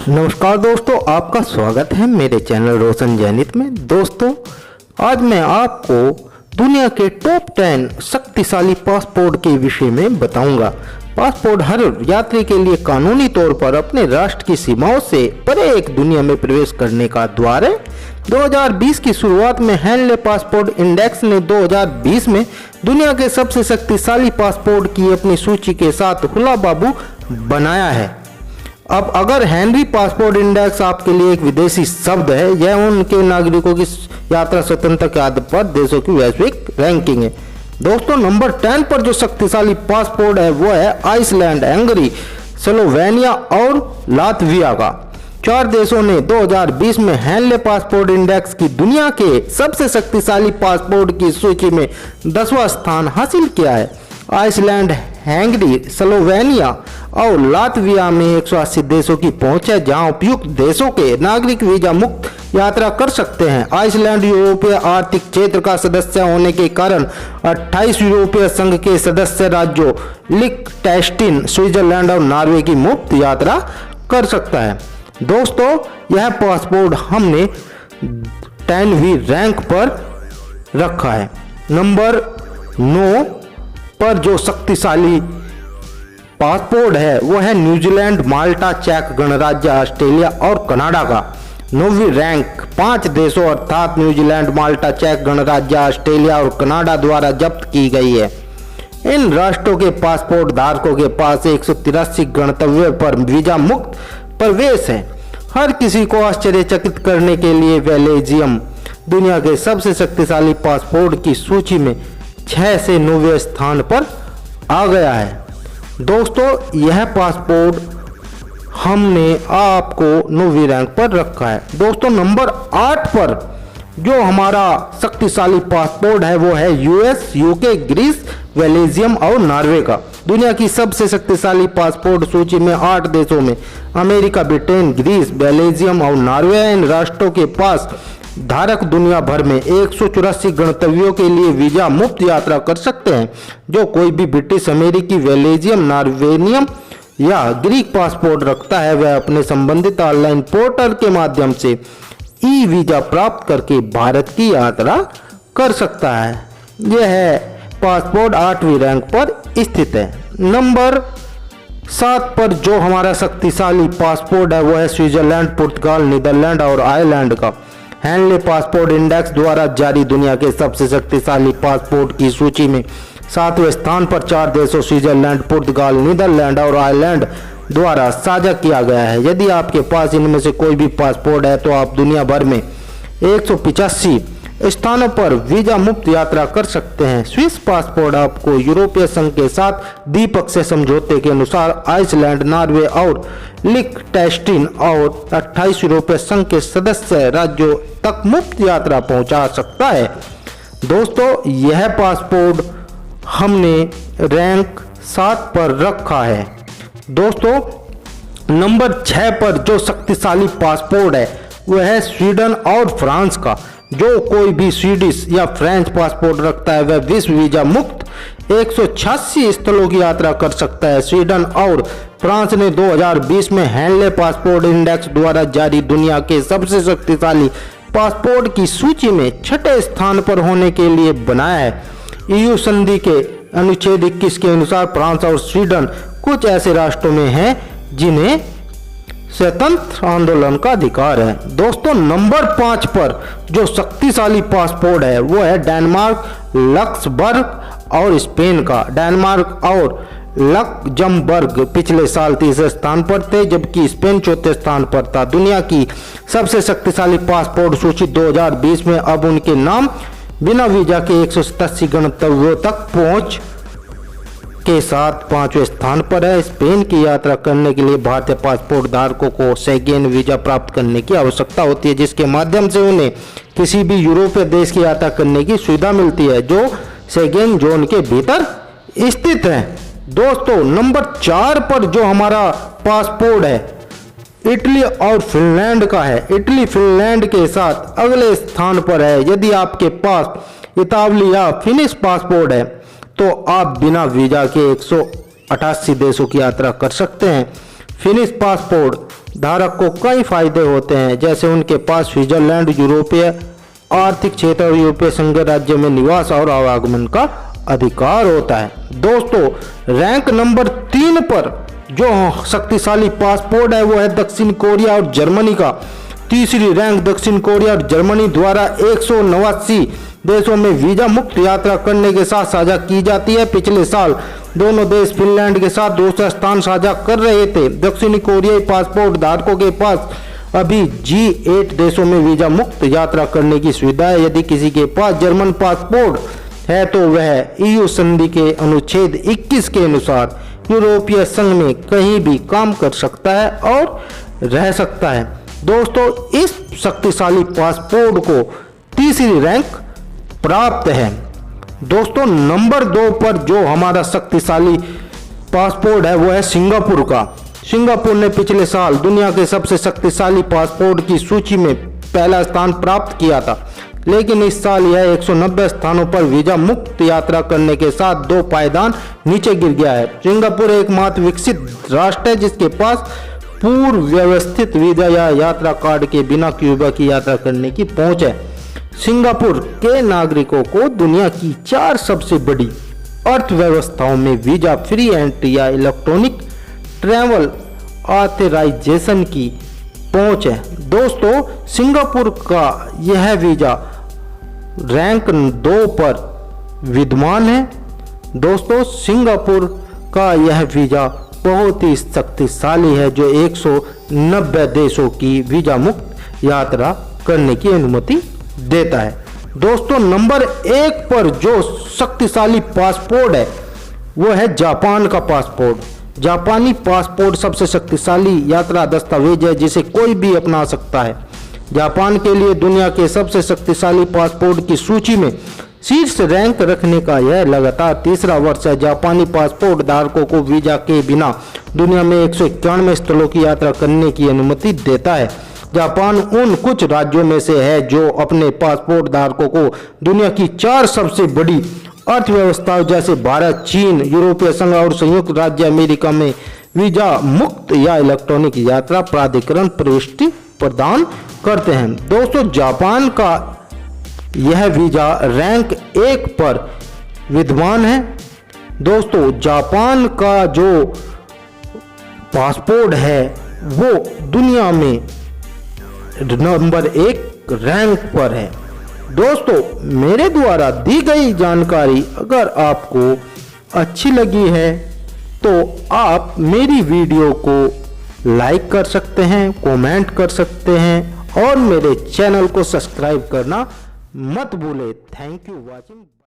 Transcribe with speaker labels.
Speaker 1: नमस्कार दोस्तों, आपका स्वागत है मेरे चैनल रोशन जैनित में। दोस्तों, आज मैं आपको दुनिया के टॉप 10 शक्तिशाली पासपोर्ट के विषय में बताऊंगा। पासपोर्ट हर यात्री के लिए कानूनी तौर पर अपने राष्ट्र की सीमाओं से परे एक दुनिया में प्रवेश करने का द्वार है। 2020 की शुरुआत में हेनले पासपोर्ट इंडेक्स ने 2020 में दुनिया के सबसे शक्तिशाली पासपोर्ट की अपनी सूची के साथ हुला बाबू बनाया है। अब अगर हेनरी पासपोर्ट इंडेक्स आपके लिए एक विदेशी शब्द है, यह उनके नागरिकों की यात्रा स्वतंत्रता के आधार पर देशों की वैश्विक रैंकिंग है। दोस्तों, नंबर 10 पर जो शक्तिशाली पासपोर्ट है वो है आइसलैंड, हंगरी, स्लोवेनिया और लातविया का। 4 देशों ने 2020 में हेनले पासपोर्ट इंडेक्स की दुनिया के सबसे शक्तिशाली पासपोर्ट की सूची में 10वां स्थान हासिल किया है। आइसलैंड, हंगरी, स्लोवेनिया और लातविया में 180 देशों की पहुंच है, जहां उपयुक्त देशों के नागरिक वीजा मुक्त यात्रा कर सकते हैं। आइसलैंड यूरोपीय आर्थिक क्षेत्र का सदस्य होने के कारण 28 यूरोपीय संघ के सदस्य राज्यों लिechtenstein, स्विट्जरलैंड और नॉर्वे की मुफ्त यात्रा कर सकता है। दोस्तों, यह पासपोर्ट हमने 10वीं रैंक पर रखा है। नंबर 9 पर जो शक्तिशाली पासपोर्ट है वो है न्यूजीलैंड, माल्टा, चेक गणराज्य, ऑस्ट्रेलिया और कनाडा का। 9वीं रैंक 5 देशों अर्थात न्यूजीलैंड, माल्टा, चेक गणराज्य, ऑस्ट्रेलिया और कनाडा द्वारा जब्त की गई है। इन राष्ट्रों के पासपोर्ट धारकों के पास 183 गंतव्यों पर वीजा मुक्त प्रवेश है। हर किसी को आश्चर्यचकित करने के लिए बेल्जियम दुनिया के सबसे शक्तिशाली पासपोर्ट की सूची में 6 से 9वें स्थान पर आ गया है। दोस्तों, यह पासपोर्ट हमने आपको 9वीं रैंक पर रखा है। दोस्तों, नंबर 8 पर जो हमारा शक्तिशाली पासपोर्ट है वो है यूएस, यूके, ग्रीस, बेल्जियम और नॉर्वे का। दुनिया की सबसे शक्तिशाली पासपोर्ट सूची में 8 देशों में अमेरिका, ब्रिटेन, ग्रीस, बेल्जियम और नॉर्वे। इन राष्ट्रों के पास धारक दुनिया भर में 184 गंतव्यों के लिए वीजा मुक्त यात्रा कर सकते हैं। जो कोई भी ब्रिटिश, अमेरिकी, बेल्जियम, नॉर्वेनियन या ग्रीक पासपोर्ट रखता है वह अपने संबंधित ऑनलाइन पोर्टल के माध्यम से ई वीजा प्राप्त करके भारत की यात्रा कर सकता है। यह पासपोर्ट 8वीं रैंक पर स्थित है। नंबर 7 पर जो हमारा शक्तिशाली पासपोर्ट है वो है स्विट्जरलैंड, पुर्तगाल, नीदरलैंड और आयरलैंड का। हेनले पासपोर्ट इंडेक्स द्वारा जारी दुनिया के सबसे शक्तिशाली पासपोर्ट की सूची में 7वें स्थान पर 4 देशों स्विट्जरलैंड, पुर्तगाल, नीदरलैंड और आयरलैंड द्वारा साझा किया गया है। यदि आपके पास इनमें से कोई भी पासपोर्ट है तो आप दुनिया भर में 185 स्थानों पर वीजा मुक्त यात्रा कर सकते हैं। स्विस पासपोर्ट आपको यूरोपीय संघ के साथ द्विपक्षीय समझौते के अनुसार आइसलैंड, नॉर्वे और लिechtenstein और 28 यूरोपीय संघ के सदस्य राज्यों तक मुफ्त यात्रा पहुंचा सकता है। दोस्तों, यह पासपोर्ट हमने रैंक 7 पर रखा है। दोस्तों, नंबर 6 पर जो शक्तिशाली पासपोर्ट है वह है स्वीडन और फ्रांस का। जो कोई भी स्वीडिश या फ्रेंच पासपोर्ट रखता है वह विश्व वीजा मुक्त 186 स्थलों की यात्रा कर सकता है। स्वीडन और फ्रांस ने 2020 में हेनले पासपोर्ट इंडेक्स द्वारा जारी दुनिया के सबसे शक्तिशाली पासपोर्ट की सूची में 6ठे स्थान पर होने के लिए बनाया है। ईयू संधि के अनुच्छेद 21 के अनुसार फ्रांस और स्वीडन कुछ ऐसे राष्ट्रों में हैं जिन्हें स्वतंत्र आंदोलन का अधिकार है। दोस्तों, नंबर 5 पर जो शक्तिशाली पासपोर्ट है वो है डेनमार्क, लक्समबर्ग और स्पेन का। डेनमार्क और लक्जमबर्ग पिछले साल 3रे स्थान पर थे, जबकि स्पेन 4थे स्थान पर था। दुनिया की सबसे शक्तिशाली पासपोर्ट सूची 2020 में अब उनके नाम बिना वीजा के 187 गंतव्यों तक पहुंच के साथ 5वें स्थान पर है। स्पेन की यात्रा करने के लिए भारतीय पासपोर्ट धारकों को शेंगेन वीजा प्राप्त करने की आवश्यकता होती है, जिसके माध्यम से उन्हें किसी भी यूरोपीय देश की यात्रा करने की सुविधा मिलती है जो शेंगेन जोन के भीतर स्थित है। दोस्तों, नंबर 4 पर जो हमारा पासपोर्ट है इटली और फिनलैंड का है। इटली फिनलैंड के साथ अगले स्थान पर है। यदि आपके पास इतालवी या फिनिश पासपोर्ट है तो आप बिना वीजा के 188 देशों की यात्रा कर सकते हैं। फिनिश पासपोर्ट धारक को कई फायदे होते हैं, जैसे उनके पास स्विट्जरलैंड, यूरोपीय आर्थिक क्षेत्र और यूरोपीय संघ राज्य में निवास और आवागमन का अधिकार होता है। दोस्तों, रैंक नंबर 3 पर जो शक्तिशाली पासपोर्ट है वो है दक्षिण कोरिया और जर्मनी का। तीसरी रैंक दक्षिण कोरिया और जर्मनी द्वारा 189 देशों में वीजा मुक्त यात्रा करने के साथ साझा की जाती है। पिछले साल दोनों देश फिनलैंड के साथ दूसरा स्थान साझा कर रहे थे। दक्षिणी कोरियाई पासपोर्ट धारकों के पास अभी G8 देशों में वीजा मुक्त यात्रा करने की सुविधा है। यदि किसी के पास जर्मन पासपोर्ट है तो वह EU संधि के अनुच्छेद 21 के अनुसार यूरोपीय संघ में कहीं भी काम कर सकता है और रह सकता है। दोस्तों, इस शक्तिशाली पासपोर्ट को तीसरी रैंक प्राप्त है। दोस्तों, नंबर 2 पर जो हमारा शक्तिशाली पासपोर्ट है वो है सिंगापुर का। सिंगापुर ने पिछले साल दुनिया के सबसे शक्तिशाली पासपोर्ट की सूची में पहला स्थान प्राप्त किया था, लेकिन इस साल यह 190 स्थानों पर वीजा मुक्त यात्रा करने के साथ 2 पायदान नीचे गिर गया है। सिंगापुर एकमात्र विकसित राष्ट्र है जिसके पास पूर्व व्यवस्थित वीजा या यात्रा कार्ड के बिना क्यूबा की यात्रा करने की पहुंच है। सिंगापुर के नागरिकों को दुनिया की 4 सबसे बड़ी अर्थव्यवस्थाओं में वीजा फ्री एंट्री या इलेक्ट्रॉनिक ट्रैवल ऑथराइजेशन की पहुंच है। दोस्तों, सिंगापुर का यह वीजा रैंक 2 पर विद्यमान है। दोस्तों, सिंगापुर का यह वीजा बहुत ही शक्तिशाली है जो 190 देशों की वीजा मुक्त यात्रा करने की अनुमति देता है। दोस्तों, नंबर 1 पर जो शक्तिशाली पासपोर्ट है वो है जापान का पासपोर्ट। जापानी पासपोर्ट सबसे शक्तिशाली यात्रा दस्तावेज है जिसे कोई भी अपना सकता है। जापान के लिए दुनिया के सबसे शक्तिशाली पासपोर्ट की सूची में शीर्ष रैंक रखने का यह लगातार तीसरा वर्ष है। जापानी पासपोर्ट धारकों को वीजा के बिना दुनिया में 191 स्थलों की यात्रा करने की अनुमति देता है। जापान उन कुछ राज्यों में से है जो अपने पासपोर्ट धारकों को दुनिया की 4 सबसे बड़ी अर्थव्यवस्थाओं जैसे भारत, चीन, यूरोपीय संघ और संयुक्त राज्य अमेरिका में वीजा मुक्त या इलेक्ट्रॉनिक यात्रा प्राधिकरण प्रविष्टि प्रदान करते हैं। दोस्तों, जापान का यह वीजा रैंक 1 पर विद्यमान है। दोस्तों, जापान का जो पासपोर्ट है वो दुनिया में नंबर 1 रैंक पर है। दोस्तों, मेरे द्वारा दी गई जानकारी अगर आपको अच्छी लगी है तो आप मेरी वीडियो को लाइक कर सकते हैं, कमेंट कर सकते हैं और मेरे चैनल को सब्सक्राइब करना मत भूलें। Thank you watching.